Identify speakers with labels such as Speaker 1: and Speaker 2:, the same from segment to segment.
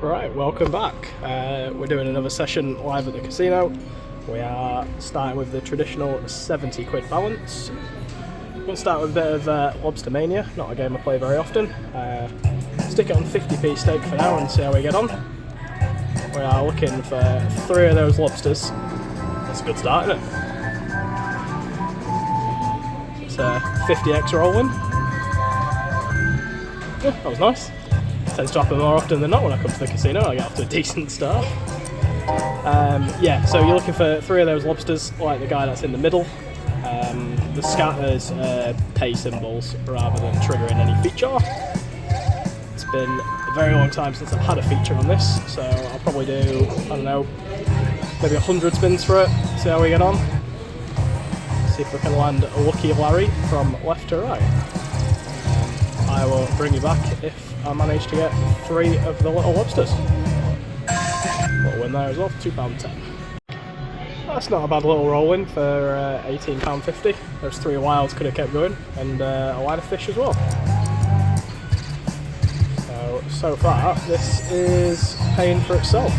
Speaker 1: Right, welcome back. We're doing another session live at the casino. We are starting with the traditional 70 quid balance. We're going to start with a bit of Lobster Mania, not a game I play very often. Stick it on 50p stake for now and see how we get on. We are looking for 3 of those lobsters. That's a good start, isn't it? It's a 50x rolling. Yeah, that was nice. Tends to happen more often than not when I come to the casino. I get off to a decent start. Yeah, so you're looking for 3 of those lobsters, like the guy that's in the middle. The scatters pay symbols rather than triggering any feature. It's been a very long time since I've had a feature on this, so I'll probably do, I don't know, maybe 100 spins for it, see how we get on. See if we can land a lucky Larry from left to right. I will bring you back if I manage to get 3 of the little lobsters. Little win there as well, £2.10. That's not a bad little roll-in for £18.50. Those 3 wilds could have kept going, and a line of fish as well. So far, this is paying for itself,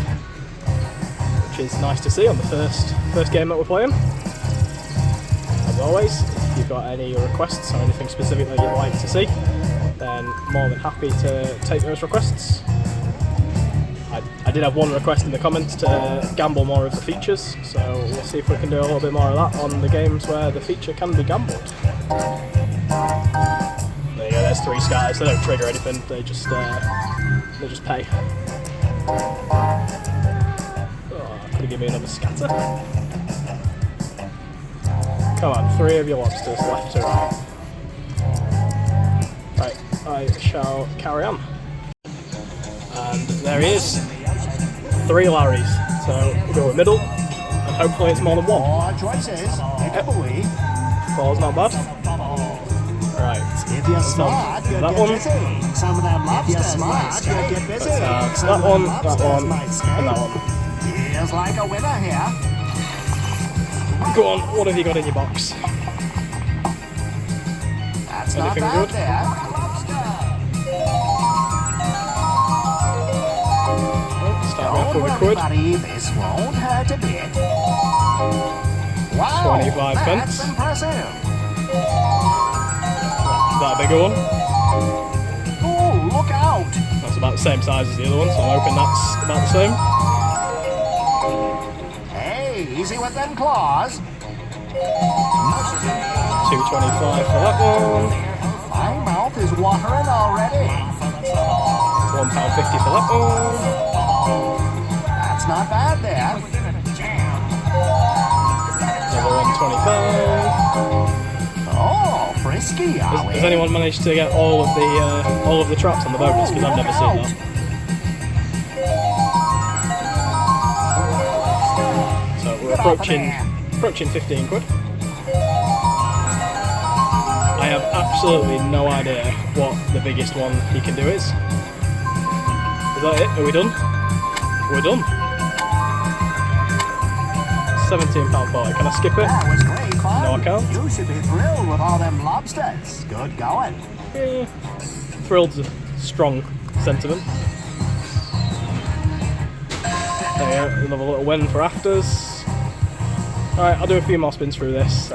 Speaker 1: which is nice to see on the first game that we're playing. As always, if you've got any requests or anything specific that you'd like to see, then more than happy to take those requests. I did have one request in the comments to gamble more of the features, so we'll see if we can do a little bit more of that on the games where the feature can be gambled. There you go, there's 3 skies. They don't trigger anything, they just pay. Oh, could you give me another scatter? Come on, 3 of your lobsters left to right. Right, I shall carry on. And there he is. 3 Larrys. So we'll go with middle, and hopefully it's more than 1. Yep. 4's not bad. Right. That one. Let's have that one, and that one.
Speaker 2: Feels like a winner here.
Speaker 1: Go on, what have you got in your box?
Speaker 2: That's
Speaker 1: anything
Speaker 2: not
Speaker 1: good?
Speaker 2: There.
Speaker 1: Starting off with a quid.
Speaker 2: Buddy, this won't hurt a bit. Wow,
Speaker 1: 25 pence.
Speaker 2: That's impressive.
Speaker 1: Is that a bigger one?
Speaker 2: Oh, look out!
Speaker 1: That's about the same size as the other one, so I'm hoping that's about the same.
Speaker 2: Hey, easy with them claws.
Speaker 1: $2.25 for that one.
Speaker 2: My mouth is watering already.
Speaker 1: £1.50 for that one.
Speaker 2: That's not bad there.
Speaker 1: Another $1.25.
Speaker 2: Oh, frisky, are we?
Speaker 1: Has anyone managed to get all of the traps on the bonus? Because I've never seen that. So we're approaching 15 quid. I have absolutely no idea what the biggest one he can do is. Is that it? Are we done? We're done. £17.40. Can I skip it?
Speaker 2: That was great fun.
Speaker 1: No, I can't.
Speaker 2: You should be thrilled with all them lobsters. Good going.
Speaker 1: Yeah. Thrilled's a strong sentiment. There you go, another little win for afters. Alright, I'll do a few more spins through this.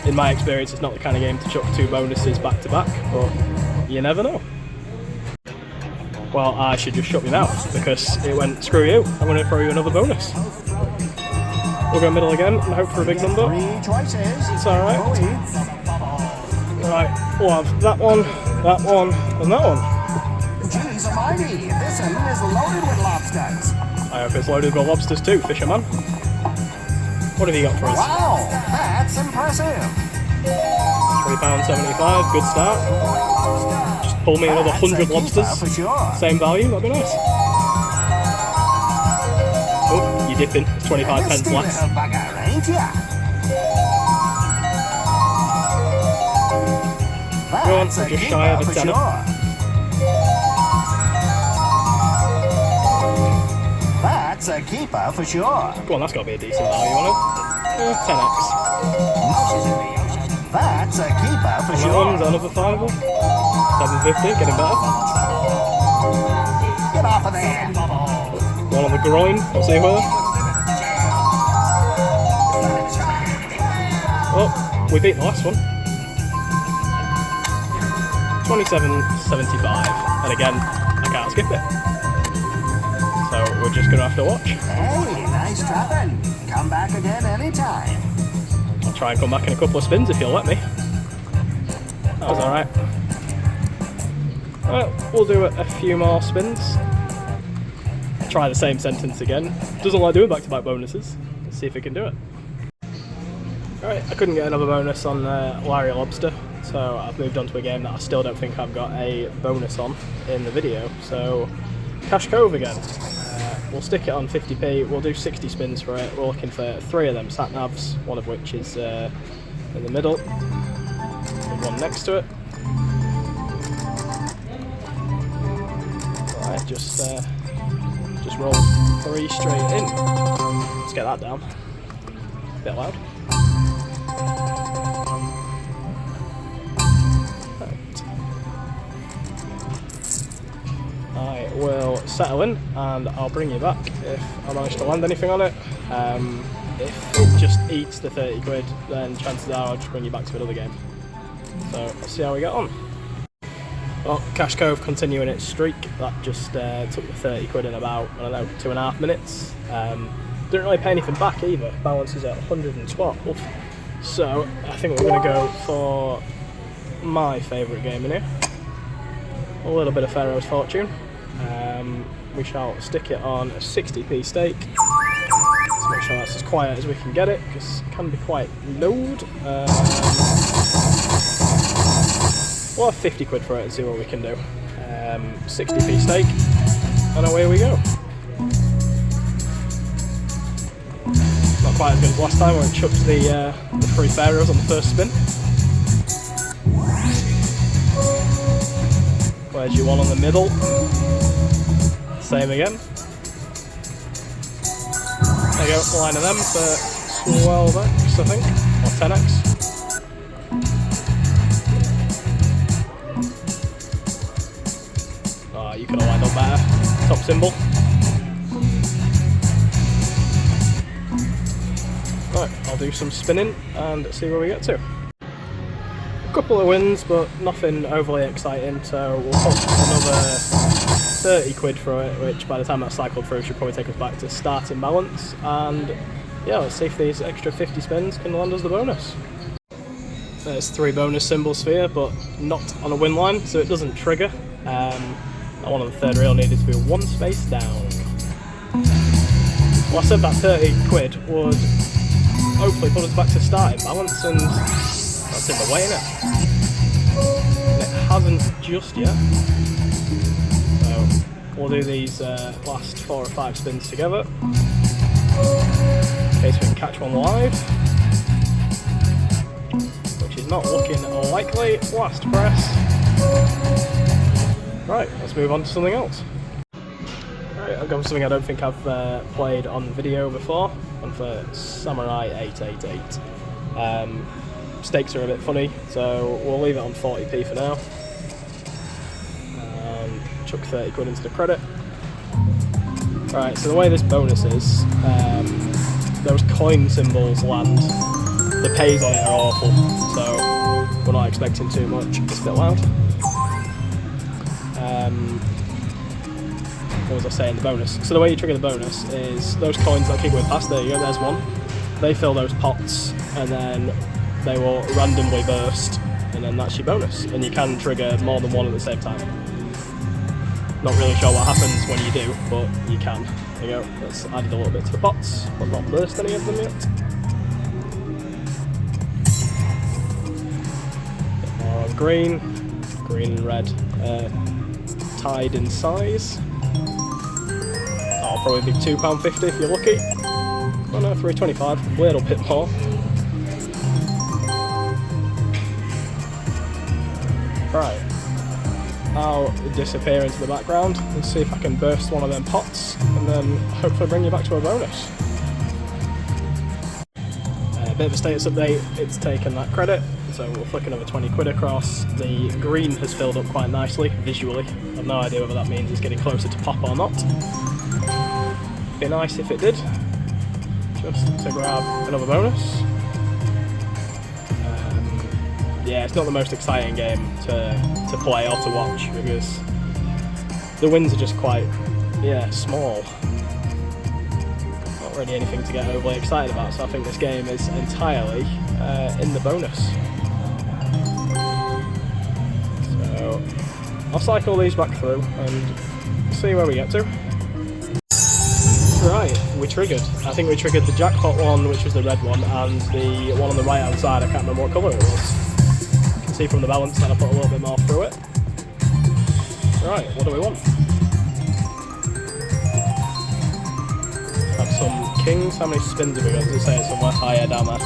Speaker 1: In my experience, it's not the kind of game to chuck 2 bonuses back to back, but you never know. Well, I should just shut my mouth because it went screw you. I'm going to throw you another bonus. We'll go middle again and hope for a big number.
Speaker 2: 3 choices.
Speaker 1: It's alright. Right, we'll have that one, and that one.
Speaker 2: Jeez almighty, this one is loaded with lobsters.
Speaker 1: I hope it's loaded with lobsters too, fisherman. What have you got for us?
Speaker 2: Wow, that's impressive.
Speaker 1: £3.75, good start. Just pull me another 100 lobsters.
Speaker 2: For sure.
Speaker 1: Same value, that'd be nice. Oh, you're dipping. It's 25 pence less.
Speaker 2: Bugger, ain't ya?
Speaker 1: Go on, we're just shy of a tenner.
Speaker 2: That's a keeper for sure.
Speaker 1: Go on, that's got to be a decent value on it. 10x.
Speaker 2: That's a keeper for
Speaker 1: And
Speaker 2: sure.
Speaker 1: that one's another 5. 750, getting better. groin. Let's see where. Oh, we beat the last one. 27.75, and again, I can't skip it. So we're just gonna have to watch.
Speaker 2: Hey, nice trapping. Come back again anytime.
Speaker 1: I'll try and come back in a couple of spins if you'll let me. That was alright. We'll do a few more spins. Try the same sentence again. Doesn't like doing back-to-back bonuses. Let's see if we can do it. Alright, I couldn't get another bonus on Larry Lobster, so I've moved on to a game that I still don't think I've got a bonus on in the video. So, Cash Cove again. We'll stick it on 50p, we'll do 60 spins for it. We're looking for 3 of them sat-navs, one of which is in the middle, and one next to it. Alright, just roll 3 straight in. Let's get that down. A bit loud. I will settle in and I'll bring you back if I manage to land anything on it. If it just eats the 30 quid, then chances are I'll just bring you back to another game. So let's see how we get on. Well, Cash Cove continuing its streak. That just took the 30 quid in about, I don't know, 2.5 minutes. Didn't really pay anything back either. Balance is at 112. So I think we're going to go for my favourite game in here. A little bit of Pharaoh's Fortune. We shall stick it on a 60p stake. Let's make sure that's as quiet as we can get it, because it can be quite loud. We'll have 50 quid for it and see what we can do. 60p stake, and away we go. Not quite as good as last time where it chucked the 3 Pharaohs on the first spin. Where's your one on the middle? Same again. There you go, line of them for 12x, I think, or 10x. Oh, you could have lined up better. Top symbol. Right, I'll do some spinning and see where we get to. Couple of wins, but nothing overly exciting, so we'll put another 30 quid for it, which by the time that's cycled through should probably take us back to starting balance. And yeah, let's see if these extra 50 spins can land us the bonus. There's 3 bonus symbols here, but not on a win line, so it doesn't trigger. That one on the third reel needed to be 1 space down. Well, I said that 30 quid would hopefully put us back to starting balance, and that's in the way, isn't it? It hasn't just yet. So we'll do these last 4 or 5 spins together, in case we can catch one live, which is not looking likely. Last press. Right, let's move on to something else. Right, I'll go for something I don't think I've played on video before. I'm for Samurai 888. Stakes are a bit funny, so we'll leave it on 40p for now. Chuck 30 quid into the credit. Right, so the way this bonus is, those coin symbols land. The pays on it are awful, so we're not expecting too much. It's a bit loud. What was I saying? The bonus. So the way you trigger the bonus is those coins that keep going past. There you go. There's one. They fill those pots, and then they will randomly burst, and then that's your bonus. And you can trigger more than one at the same time. Not really sure what happens when you do, but you can. There you go. That's added a little bit to the pots, but not burst any of them yet. Bit more on green and red, tied in size. That'll probably be £2.50 if you're lucky. Oh no, £3.25, a little bit more. Right, I'll disappear into the background and see if I can burst one of them pots, and then hopefully bring you back to a bonus. A bit of a status update, it's taken that credit, so we'll flick another 20 quid across. The green has filled up quite nicely, visually. I've no idea whether that means it's getting closer to pop or not. be nice if it did, just to grab another bonus. Yeah, it's not the most exciting game to play or to watch because the wins are just quite, small. Not really anything to get overly excited about, so I think this game is entirely in the bonus. So I'll cycle these back through and see where we get to. Right, we triggered. I think we triggered the jackpot one, which was the red one, and the one on the right hand side, I can't remember what colour it was. You can see from the balance that I put a little bit more through it. Right, what do we want? Have some kings. How many spins have we got? Does it say it somewhere? Oh yeah, down there.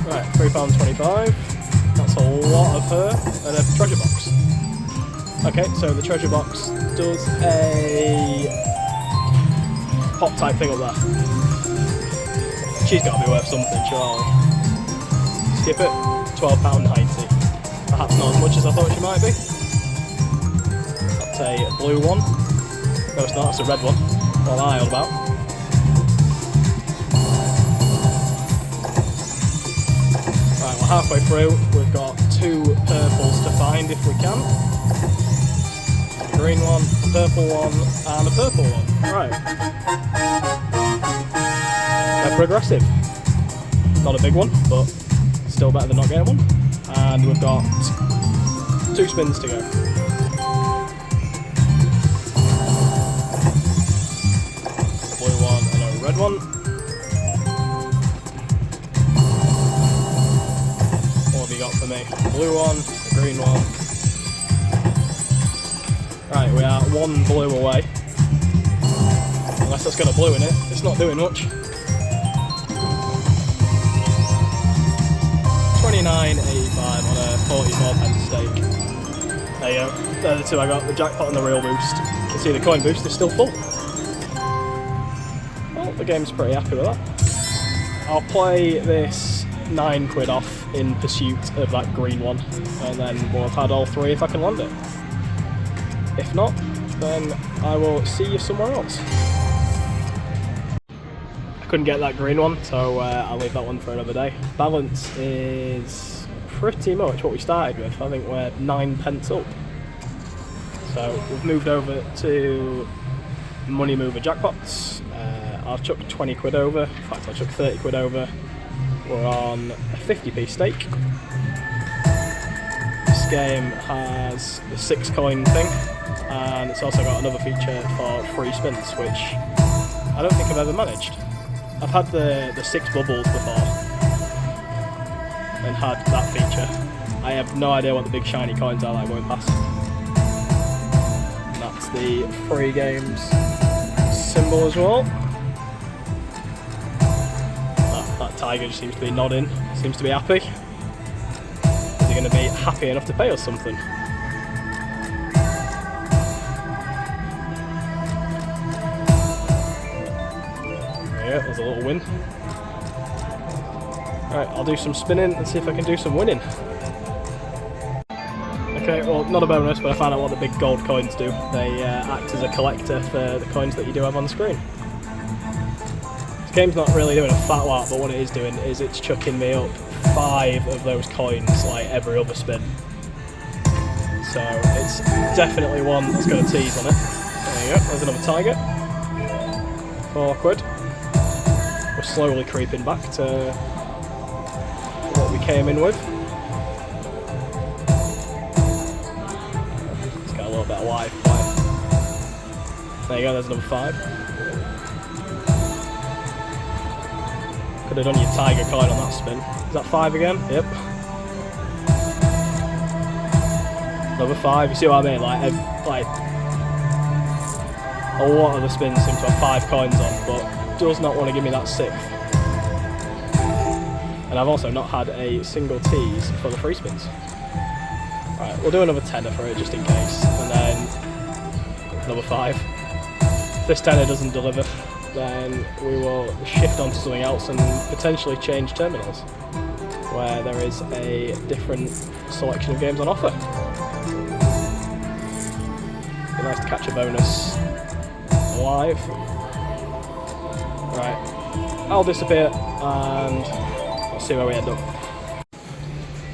Speaker 1: Right, £3.25. That's a lot of her. And a treasure box. Okay, so the treasure box does a pop type thing up there. She's got to be worth something, surely. Skip it. £12.90. Perhaps not as much as I thought she might be. That's a blue one. No, it's not. That's a red one. What am I on about? Right, we're halfway through. We've got 2 purples to find if we can. A green one, a purple one, and a purple one. Right. They're progressive. Not a big one, but still better than not getting one. And we've got 2 spins to go. A blue one and a red one. What have you got for me? A blue one, a green one. Right, we are 1 blue away. Unless that's got a blue in it, it's not doing much. £29.85 on a 44p stake. There you go. They're the 2 I got, the jackpot and the real boost. You can see the coin boost is still full. Well, the game's pretty happy with that. I'll play this £9 off in pursuit of that green one, and then we'll have had all 3 if I can land it. If not, then I will see you somewhere else. I couldn't get that green one, so I'll leave that one for another day. Balance is pretty much what we started with. I think we're 9p up. So we've moved over to money mover jackpots. I've chucked £20 over. In fact, I chucked £30 over. We're on a 50p stake. This game has the 6 coin thing, and it's also got another feature for free spins, which I don't think I've ever managed. I've had the 6 bubbles before and had that feature. I have no idea what the big shiny coins are that I'm going past. And that's the free games symbol as well. That tiger just seems to be nodding, seems to be happy. Is he going to be happy enough to pay us something? Yeah, there's a little win. Right, I'll do some spinning and see if I can do some winning. Okay, well, not a bonus, but I found out what the big gold coins do. They act as a collector for the coins that you do have on the screen. This game's not really doing a fat lot, but what it is doing is it's chucking me up 5 of those coins like every other spin. So it's definitely one that's got a tease on it. There you go, there's another tiger. £4. We're slowly creeping back to what we came in with. Let's get a little bit of life. There you go, there's another 5. Could have done your tiger coin on that spin. Is that 5 again? Yep. Another 5. You see what I mean? Like a lot of the spins seem to have 5 coins on, but does not want to give me that 6th. And I've also not had a single tease for the free spins. Right, we'll do another tenner for it just in case, and then another 5. If this tenner doesn't deliver, then we will shift on to something else and potentially change terminals, where there is a different selection of games on offer. Be nice to catch a bonus a live. Right, I'll disappear and we'll see where we end up.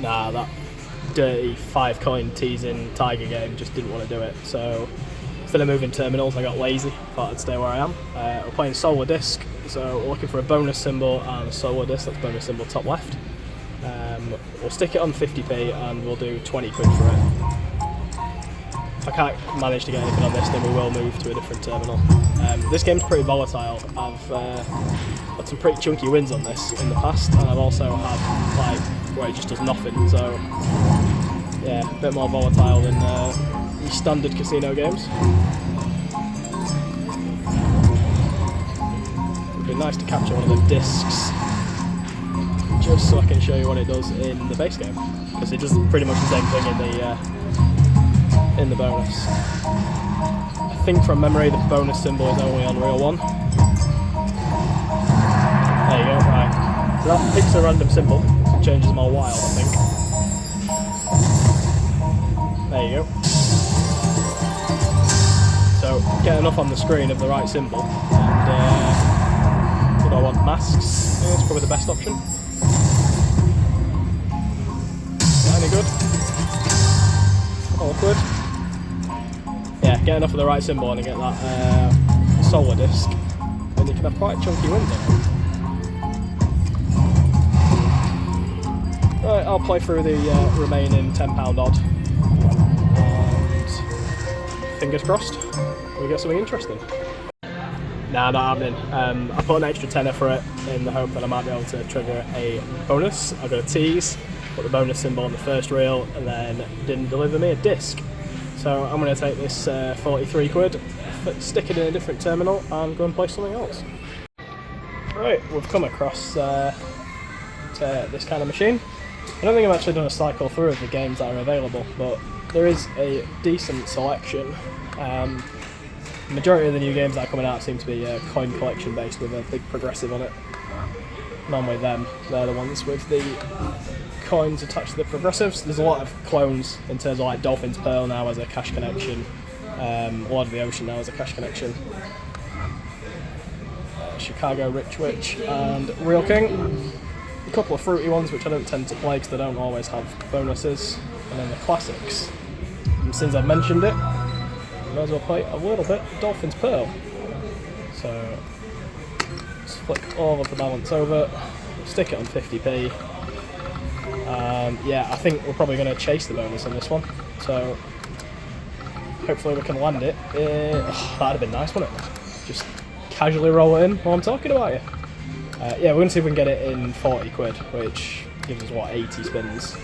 Speaker 1: Nah, that dirty 5-coin teasing tiger game just didn't want to do it, so instead of moving terminals I got lazy, thought I'd stay where I am. We're playing solar disc, so we're looking for a bonus symbol and a solar disc. That's bonus symbol top left. We'll stick it on 50p and we'll do 20 quid for it. If I can't manage to get anything on this, then we will move to a different terminal. This game's pretty volatile. I've had some pretty chunky wins on this in the past, and I've also had like where it just does nothing, so yeah, a bit more volatile than your standard casino games. It'd be nice to capture one of the discs just so I can show you what it does in the base game, because it does pretty much the same thing in the bonus. I think from memory the bonus symbol is only on reel 1. There you go, right. So that picks a random symbol, changes them all wild, I think. There you go. So get enough on the screen of the right symbol, and what do I want? Masks? Yeah, it's probably the best option. Any good? Awkward. Yeah, get enough of the right symbol and get that solar disc, and you can have quite chunky wins on it. Right, I'll play through the remaining £10 odd, and fingers crossed we get something interesting. Nah, not happening. I put an extra tenner for it in the hope that I might be able to trigger a bonus. I got a tease, put the bonus symbol on the first reel, and then didn't deliver me a disc. So I'm going to take this 43 quid, stick it in a different terminal, and go and play something else. Right, we've come across to this kind of machine. I don't think I've actually done a cycle through of the games that are available, but there is a decent selection. The majority of the new games that are coming out seem to be coin collection based with a big progressive on it. Normally they're the ones with the coins attached to the progressives. There's a lot of clones in terms of like Dolphin's Pearl now as a cash connection, Lord of the Ocean now as a cash connection, Chicago Rich Witch and Real King. A couple of fruity ones which I don't tend to play because they don't always have bonuses, and then the classics. And since I've mentioned it, I might as well play a little bit of Dolphin's Pearl. So let's flick all of the balance over, stick it on 50p. Yeah, I think we're probably going to chase the bonus on this one, so hopefully we can land it. That'd have been nice, wouldn't it? Just casually roll it in while I'm talking about you. Yeah, we're going to see if we can get it in 40 quid, which gives us, what, 80 spins.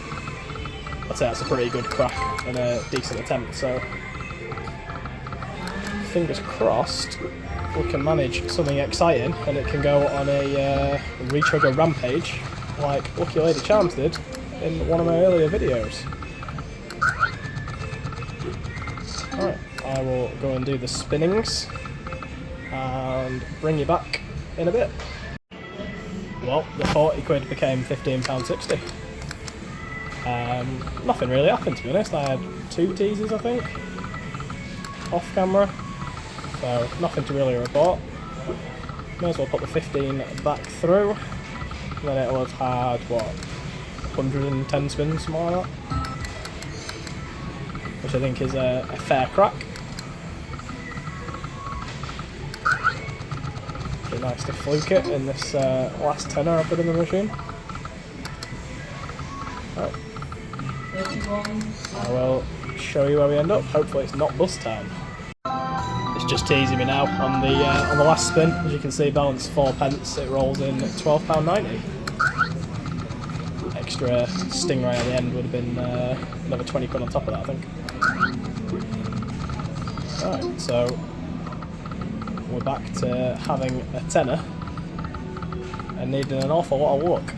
Speaker 1: I'd say that's a pretty good crack and a decent attempt, so fingers crossed we can manage something exciting and it can go on a retrigger rampage like Lucky Lady Charms did in one of my earlier videos. Alright, I will go and do the spinnings and bring you back in a bit. Well, the 40 quid became £15.60. Nothing really happened, to be honest. I had 2 teasers, I think, off camera, so nothing to really report. May as well put the 15 back through, and then it would have had, what, 110 spins, something like that, which I think is a fair crack. Be nice to fluke it in this last tenner I put in the machine. Right. I will show you where we end up. Hopefully it's not bus time. It's just teasing me now on the last spin. As you can see, balance 4p. It rolls in £12.90. Extra stingray at the end would have been another 20 quid on top of that, I think. Right, so we're back to having a tenner and needing an awful lot of luck.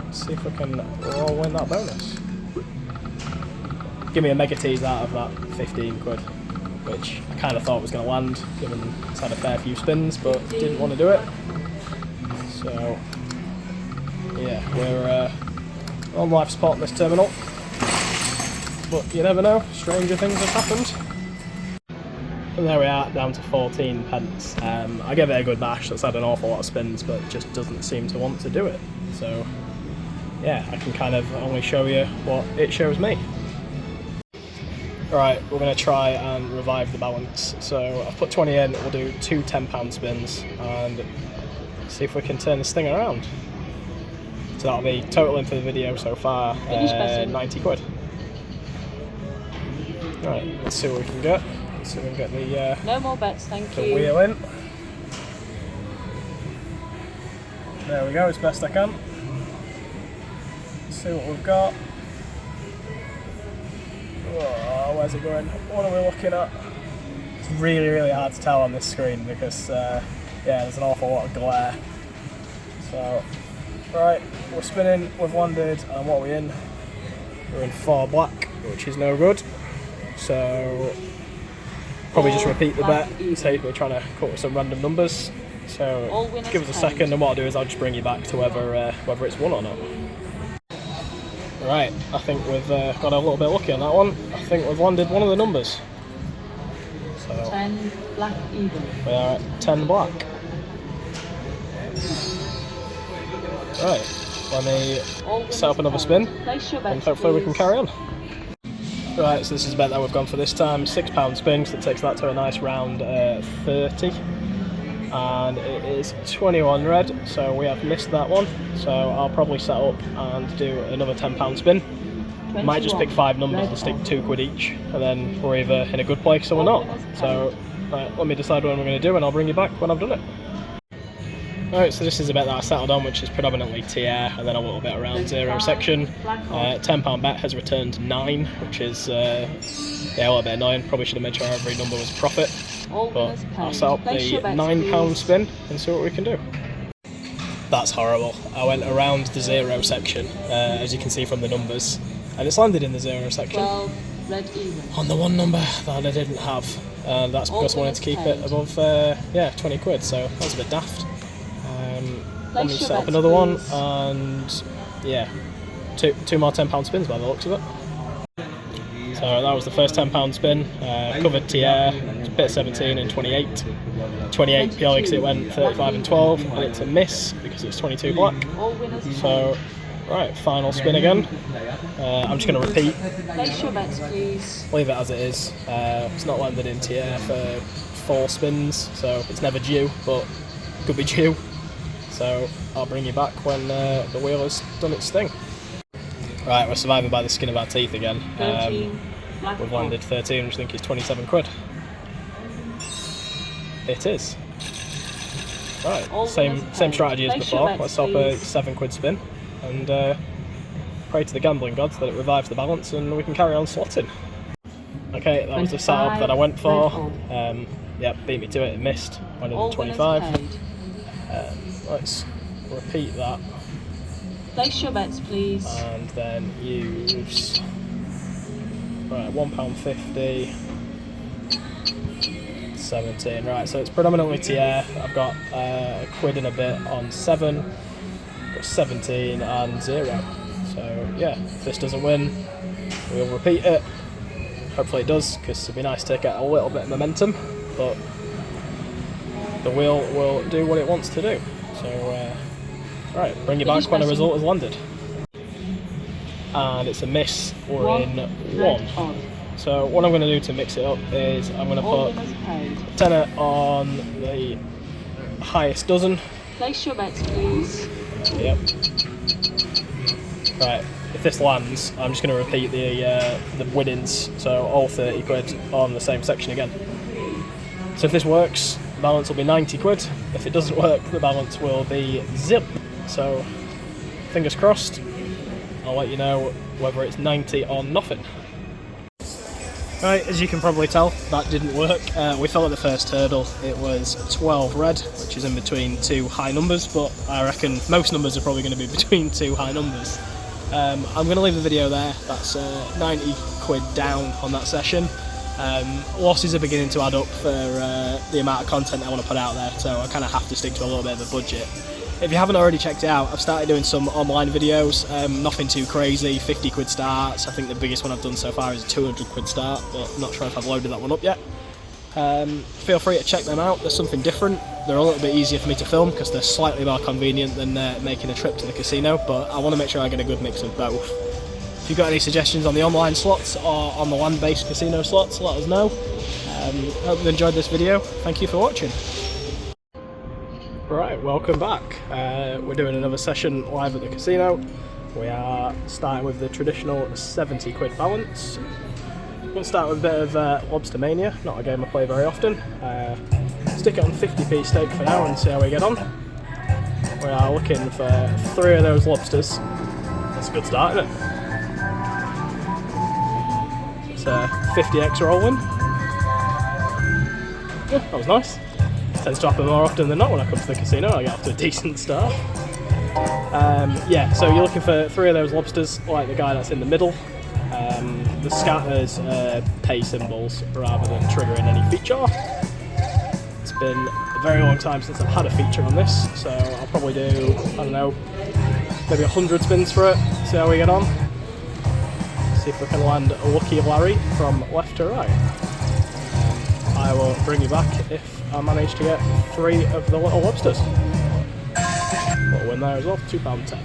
Speaker 1: Let's see if we can roll in that bonus. Give me a mega tease out of that 15 quid, which I kind of thought was going to land, given it's had a fair few spins, but didn't want to do it. So, yeah, we're on life support in this terminal, but you never know, stranger things have happened. And there we are, down to 14 pence. I gave it a good bash, that's had an awful lot of spins, but just doesn't seem to want to do it. So, yeah, I can kind of only show you what it shows me. Right, we're going to try and revive the balance. So I've put 20 in, we'll do 2 £10 spins and see if we can turn this thing around. So that'll be total in for the video so far, 90 quid. Right, let's see what we can get. Let's see if we can get the
Speaker 3: no more bets, thank
Speaker 1: the
Speaker 3: you.
Speaker 1: wheel in. There we go, as best I can. Let's see what we've got. Oh, where's it going? What are we looking at? It's really, really hard to tell on this screen because, yeah, there's an awful lot of glare. So, right, we're spinning, we've landed, and what are we in? We're in 4 black, which is no good. So, probably just repeat the bet. Say we're trying to come up with some random numbers. So, give us a second, and what I'll do is I'll just bring you back to whether it's won or not. Right, I think we've got a little bit lucky on that one. I think we've landed one of the numbers. So
Speaker 3: 10 black even.
Speaker 1: We are at 10 black. Right, let me set up another spin and hopefully we can carry on. Right, so this is a bet that we've gone for this time. £6 spin, so it takes that to a nice round 30. And it is 21 red, so we have missed that one. So I'll probably set up and do another £10 spin. Might just pick 5 numbers and stick 2 quid each, and then we're either in a good place or we're not. So right, let me decide what I'm going to do and I'll bring you back when I've done it. Alright, so this is a bet that I settled on, which is predominantly TR and then a little bit around zero section. £10 bet has returned 9, which is yeah, a little bit annoying. Probably should have made sure every number was a profit. But I'll set up the £9 spin and see what we can do. That's horrible. I went around the zero section, as you can see from the numbers, and it's landed in the zero section.
Speaker 3: 12 red even.
Speaker 1: On the one number that I didn't have, and that's because I wanted to keep it above, yeah, 20 quid, so that's a bit daft. Let me set up another one, and yeah, two more £10 spins by the looks of it. So that was the first £10 spin, covered TR, bit 17 and 28. 28 purely because it went 35 and 12, and it's a miss because it's 22 black. So, right, final spin again. I'm just going to repeat.
Speaker 3: Place your bets, please.
Speaker 1: Leave it as it is. It's not landed in TR for 4 spins, so it's never due, but could be due. So I'll bring you back when the wheel has done its thing. Right, we're surviving by the skin of our teeth again.
Speaker 3: 13,
Speaker 1: we've landed 13, which I think is 27 quid. It is. Right, same strategy as before. Let's stop a 7 quid spin and pray to the gambling gods that it revives the balance and we can carry on slotting. Okay, that was the setup that I went for. Yep, beat me to it, it missed. Went in 25. Let's repeat that.
Speaker 3: Place your bets, please.
Speaker 1: And then use right, £1.50, 17. Right, so it's predominantly TR. I've got a quid and a bit on 7, got 17 and 0. So yeah, if this doesn't win, we'll repeat it. Hopefully it does, because it'd be nice to get a little bit of momentum, but the wheel will do what it wants to do. So right, bring you back when a result is landed. And it's a miss, we're in 1. So what I'm going to do to mix it up is I'm going to put a tenner on the highest dozen.
Speaker 3: Place your bets, please.
Speaker 1: Yep. Right, if this lands, I'm just going to repeat the winnings, so all 30 quid on the same section again. So if this works, the balance will be 90 quid. If it doesn't work, the balance will be zip. So fingers crossed, I'll let you know whether it's 90 or nothing. Right, as you can probably tell, that didn't work. We fell at the first hurdle. It was 12 red, which is in between 2 high numbers, but I reckon most numbers are probably going to be between 2 high numbers. I'm going to leave the video there. That's 90 quid down on that session. Losses are beginning to add up for the amount of content I want to put out there, so I kind of have to stick to a little bit of a budget. If you haven't already checked it out, I've started doing some online videos, nothing too crazy, 50 quid starts. I think the biggest one I've done so far is a 200 quid start, but I'm not sure if I've loaded that one up yet. Feel free to check them out. There's something different. They're a little bit easier for me to film because they're slightly more convenient than making a trip to the casino, but I want to make sure I get a good mix of both. If you've got any suggestions on the online slots or on the land-based casino slots, let us know. Hope you've enjoyed this video. Thank you for watching. Right, welcome back. We're doing another session live at the casino. We are starting with the traditional 70 quid balance. We're going to start with a bit of Lobster Mania, not a game I play very often. Stick it on 50p stake for now and see how we get on. We are looking for 3 of those lobsters. That's a good start, isn't it? It's a 50x roll win. Yeah, that was nice. Tends to happen more often than not when I come to the casino. I get off to a decent start. Yeah, so you're looking for 3 of those lobsters, like the guy that's in the middle. The scatters pay symbols rather than triggering any feature. It's been a very long time since I've had a feature on this, so I'll probably do, I don't know, maybe 100 spins for it, see how we get on. See if we can land a lucky Larry from left to right. I will bring you back if I manage to get 3 of the little lobsters. Little win there as well, £2.10.